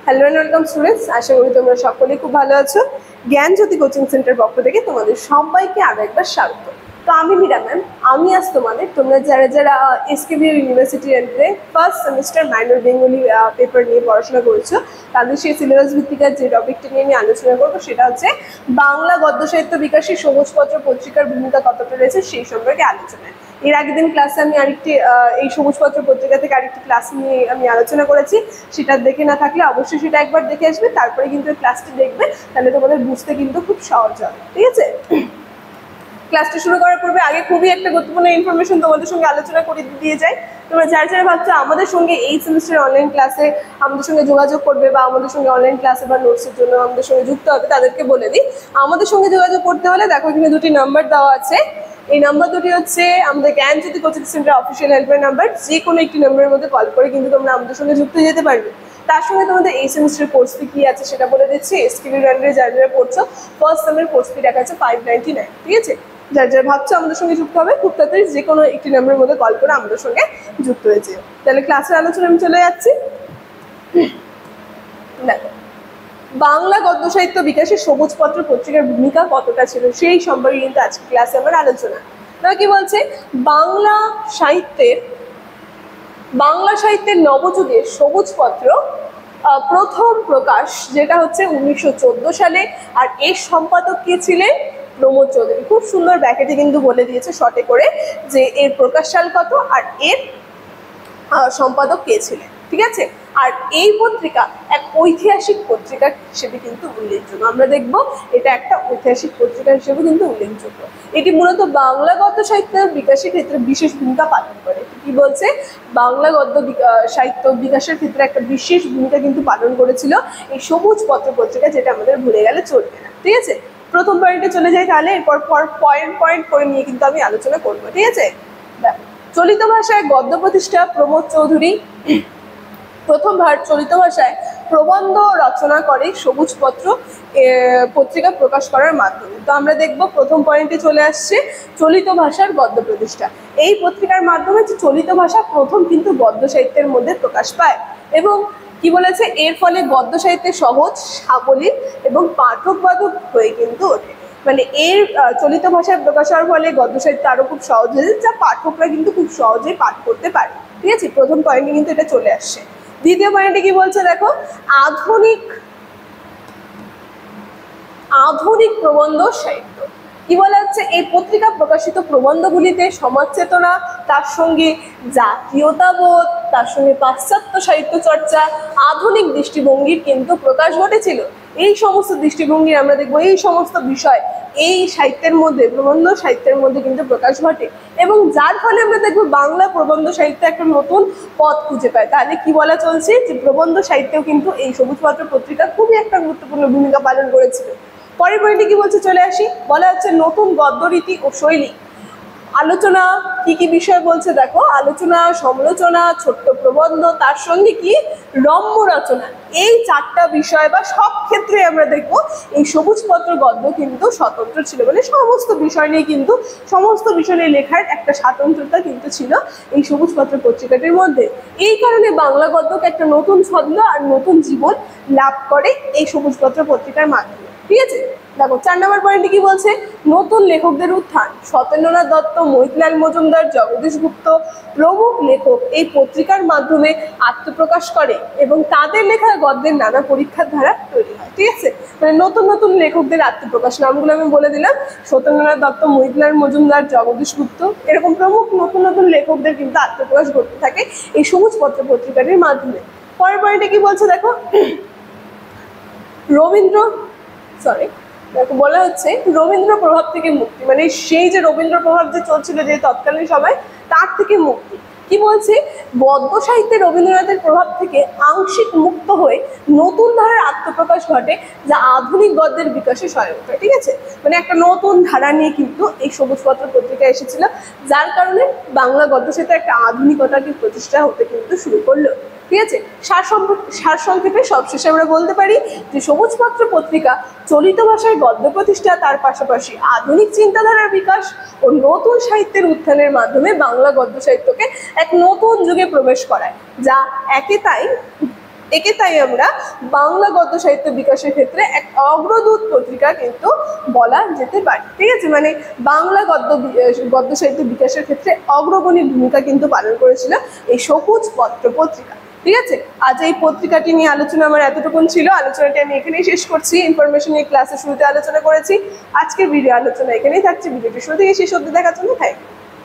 Hello and welcome students, আশা করি তোমরা সকলেই খুব ভালো আছো। জ্ঞানজ্যোতি কোচিং সেন্টার পক্ষ থেকে তোমাদের সবাইকে আরো একবার স্বাগত। তো আমি মীরা ম্যাম, আমি আজ তোমরা যারা যারা এসকেবি ইউনিভার্সিটি এন্ট্রে first semester minor Bengali paper নিয়ে পড়াশোনা করেছো, তাদের সেই সিলেবাস ভিত্তিকার যে টপিকটি নিয়ে আমি আলোচনা করবো সেটা হচ্ছে বাংলা গদ্য সাহিত্য বিকাশে সবুজপত্র পত্রিকার ভূমিকা কতটা রয়েছে সেই সম্পর্কে আলোচনা। এর আগের দিন ক্লাসে আমি আরেকটি এই সবুজপত্র পত্রিকা থেকে আরেকটি ক্লাস নিয়ে আমি আলোচনা করেছি, সেটা দেখে না থাকলে অবশ্যই সেটা একবার দেখে আসবে, তারপরে কিন্তু ক্লাসটি দেখবে, তাহলে তোমাদের বুঝতে কিন্তু খুব সহজ হবে। ঠিক আছে, ক্লাসটা শুরু করার পূর্বে আগে খুবই একটা গুরুত্বপূর্ণ ইনফরমেশন তোমাদের সঙ্গে আলোচনা করে দিয়ে যাই। তোমরা যারা যারা ভাবছো আমাদের সঙ্গে এই সেমিস্টার অনলাইন ক্লাসে আমাদের সঙ্গে যোগাযোগ করবে বা আমাদের সঙ্গে অনলাইন ক্লাসে বা নোটসের জন্য আমাদের সঙ্গে যুক্ত হবে, তাদেরকে বলে দিই আমাদের সঙ্গে যোগাযোগ করতে হলে দেখো এখানে দুটি নাম্বার দেওয়া আছে। এই নাম্বার দুটি হচ্ছে আমাদের Gyanjyoti coaching centre official helpline number. যে কোনো একটি নাম্বারের মধ্যে কল করে কিন্তু তোমরা আমাদের সঙ্গে যুক্ত যেতে পারবে। তার সঙ্গে তোমাদের এই সেমিস্টার কোর্স ফি কি আছে সেটা বলে দিচ্ছি। এসকেবি ব্র্যান্ডের যারা যারা পড়ছো ফার্স্ট সেমের কোর্স ফি দেখা যাচ্ছে 599। ঠিক আছে, যারা যারা ভাবছো আমাদের সঙ্গে যুক্ত হবে খুব তাড়াতাড়ি যে কোনো একটি নাম্বারের মধ্যে কল করে আমাদের সঙ্গে যুক্ত হয়েছে। তাহলে ক্লাসের আলোচনা আমি চলে যাচ্ছি। দেখো, বাংলা গদ্য সাহিত্য বিকাশে সবুজপত্র পত্রিকার ভূমিকা কতটা ছিল সেই সম্পর্কে কিন্তু আজকে ক্লাসে আমার আলোচনা। তারা কি বলছে, বাংলা সাহিত্যের নবযুগের সবুজপত্র প্রথম প্রকাশ যেটা হচ্ছে 1914 সালে, আর এর সম্পাদক কে ছিলেন? প্রমোদ চৌধুরী। খুব সুন্দর ব্যাকেটে কিন্তু বলে দিয়েছে শর্টে করে যে এর প্রকাশ সাল কত আর এর সম্পাদক কে ছিলেন। ঠিক আছে, আর এই পত্রিকা এক ঐতিহাসিক পত্রিকা হিসেবে কিন্তু উল্লেখযোগ্য। আমরা দেখব এটা একটা ঐতিহাসিক পত্রিকা হিসেবে কিন্তু উল্লেখযোগ্য। এটি মূলত বাংলা গদ্য সাহিত্যের বিকাশের ক্ষেত্রে বিশেষ ভূমিকা পালন করে। কি বলছে, বাংলা গদ্য সাহিত্য বিকাশের ক্ষেত্রে একটা বিশেষ ভূমিকা কিন্তু পালন করেছিল এই সবুজপত্র পত্রিকা, যেটা আমাদের ভুলে গেলে চলবে না। ঠিক আছে, প্রথম পয়েন্টে চলে যাই, তাহলে এরপর পয়েন্ট করে নিয়ে কিন্তু আমি আলোচনা করবো। ঠিক আছে, চলিত ভাষায় গদ্য প্রতিষ্ঠা প্রমোদ চৌধুরী প্রথমবার চলিত ভাষায় প্রবন্ধ রচনা করে সবুজপত্র পত্রিকা প্রকাশ করার মাধ্যমে। তো আমরা দেখব প্রথম পয়েন্টে চলে আসছে চলিত ভাষার গদ্য প্রতিষ্ঠা। এই পত্রিকার মাধ্যমে যে চলিত ভাষা প্রথম কিন্তু গদ্য সাহিত্যের মধ্যে প্রকাশ পায়, এবং কি বলেছে, এর ফলে গদ্য সাহিত্যের সহজ সাবলীল এবং পাঠকবাধক হয়ে কিন্তু ওঠে। মানে এর চলিত ভাষায় প্রকাশ হওয়ার ফলে গদ্য সাহিত্য আরো খুব সহজ হয়েছে, যা পাঠকরা কিন্তু খুব সহজেই পাঠ করতে পারে। ঠিক আছে, প্রথম পয়েন্টে কিন্তু এটা চলে আসছে। দ্বিতীয় পয়েন্টে কি বলছে দেখো, আধুনিক প্রবন্ধ সাহিত্য। কি বলা হচ্ছে, এই পত্রিকা প্রকাশিত প্রবন্ধগুলিতে সমাজ চেতনা, তার সঙ্গে জাতীয়তাবোধ, তার সঙ্গে পাশ্চাত্য সাহিত্য চর্চা, আধুনিক দৃষ্টিভঙ্গির কিন্তু প্রকাশ ঘটেছিল। এই সমস্ত দৃষ্টিভঙ্গির আমরা দেখবো এই সমস্ত বিষয় এই সাহিত্যের মধ্যে, প্রবন্ধ সাহিত্যের মধ্যে কিন্তু প্রকাশ ঘটে, এবং যার ফলে আমরা দেখবো বাংলা প্রবন্ধ সাহিত্য একটা নতুন পথ খুঁজে পায়। তাহলে কি বলা চলছে, যে প্রবন্ধ সাহিত্যেও কিন্তু এই সবুজপত্র পত্রিকা খুবই একটা গুরুত্বপূর্ণ ভূমিকা পালন করেছিল। পরের পয়েন্টে কি বলছে চলে আসি, বলা হচ্ছে নতুন গদ্যরীতি ও শৈলী। আলোচনা কি কি বিষয় বলছে দেখো, আলোচনা, সমালোচনা, ছোট্ট প্রবন্ধ, তার সঙ্গে কি রম্য রচনা। এই চারটা বিষয় বা সব ক্ষেত্রে আমরা দেখবো এই সবুজপত্র গদ্য কিন্তু স্বতন্ত্র ছিল, মানে সমস্ত বিষয় নিয়ে লেখার একটা স্বাতন্ত্রতা কিন্তু ছিল এই সবুজপত্র পত্রিকাটির মধ্যে। এই কারণে বাংলা গদ্যকে একটা নতুন ছন্দ আর নতুন জীবন লাভ করে এই সবুজপত্র পত্রিকার মাধ্যমে। ঠিক আছে, দেখো 4 নম্বর পয়েন্টে কি বলছে, নতুন লেখকদের উত্থান। সত্যেন্দ্রনাথ দত্ত, মহিতলাল মজুমদার, জগদীশ গুপ্ত প্রমুখ লেখক এই পত্রিকার মাধ্যমে আত্মপ্রকাশ করে এবং তাদের লেখা গদ্যের নানা পরীক্ষার ধারা তৈরি হয়। ঠিক আছে, মানে নতুন নতুন লেখকদের আত্মপ্রকাশ, নামগুলো আমি বলে দিলাম, সত্যেন্দ্রনাথ দত্ত, মহিতলাল মজুমদার, জগদীশ গুপ্ত, এরকম প্রমুখ নতুন নতুন লেখকদের কিন্তু আত্মপ্রকাশ ঘটতে থাকে এই সবুজপত্র পত্রিকাটির মাধ্যমে। পরের পয়েন্টে কি বলছে দেখো, বলা হচ্ছে রবীন্দ্র প্রভাব থেকে মুক্তি, মানে সেই যে রবীন্দ্র প্রভাব যে চলছিল যে তৎকালীন সময়, তার থেকে মুক্তি। কি বলছে, গদ্য সাহিত্যে রবীন্দ্রনাথের প্রভাব থেকে আংশিক মুক্ত হয়ে নতুন ধারার আত্মপ্রকাশ ঘটে, যা আধুনিক গদ্যের বিকাশে সহায়ক হয়। ঠিক আছে, মানে একটা নতুন ধারা নিয়ে কিন্তু এই সবুজপত্র পত্রিকা এসেছিল, যার কারণে বাংলা গদ্য সাহিত্যে একটা আধুনিকতাকে প্রতিষ্ঠা হতে কিন্তু শুরু করলো। ঠিক আছে, সারসংক্ষেপে সবশেষে আমরা বলতে পারি যে সবুজপত্র পত্রিকা চলিত ভাষায় গদ্য প্রতিষ্ঠা, তার পাশাপাশি আধুনিক চিন্তাধারার বিকাশ ও নতুন সাহিত্যের উত্থানের মাধ্যমে বাংলা গদ্য সাহিত্যকে এক নতুন যুগে প্রবেশ করায়, যা একে তাই আমরা বাংলা গদ্য সাহিত্য বিকাশের ক্ষেত্রে এক অগ্রদূত পত্রিকা কিন্তু বলা যেতে পারে। ঠিক আছে, মানে বাংলা গদ্য সাহিত্য বিকাশের ক্ষেত্রে অগ্রগণী ভূমিকা কিন্তু পালন করেছিল এই সবুজ পত্র পত্রিকা। ঠিক আছে, আজ এই পত্রিকাটি নিয়ে আলোচনা আমার এতটুকুন ছিল। আলোচনাটি আমি এখানেই শেষ করছি। ইনফরমেশন নিয়ে ক্লাসের শুরুতে আলোচনা করেছি। আজকের ভিডিও আলোচনা এখানেই থাকছে। ভিডিওটি শুরু থেকে শেষ অবধি দেখার জন্য থ্যাংক ইউ।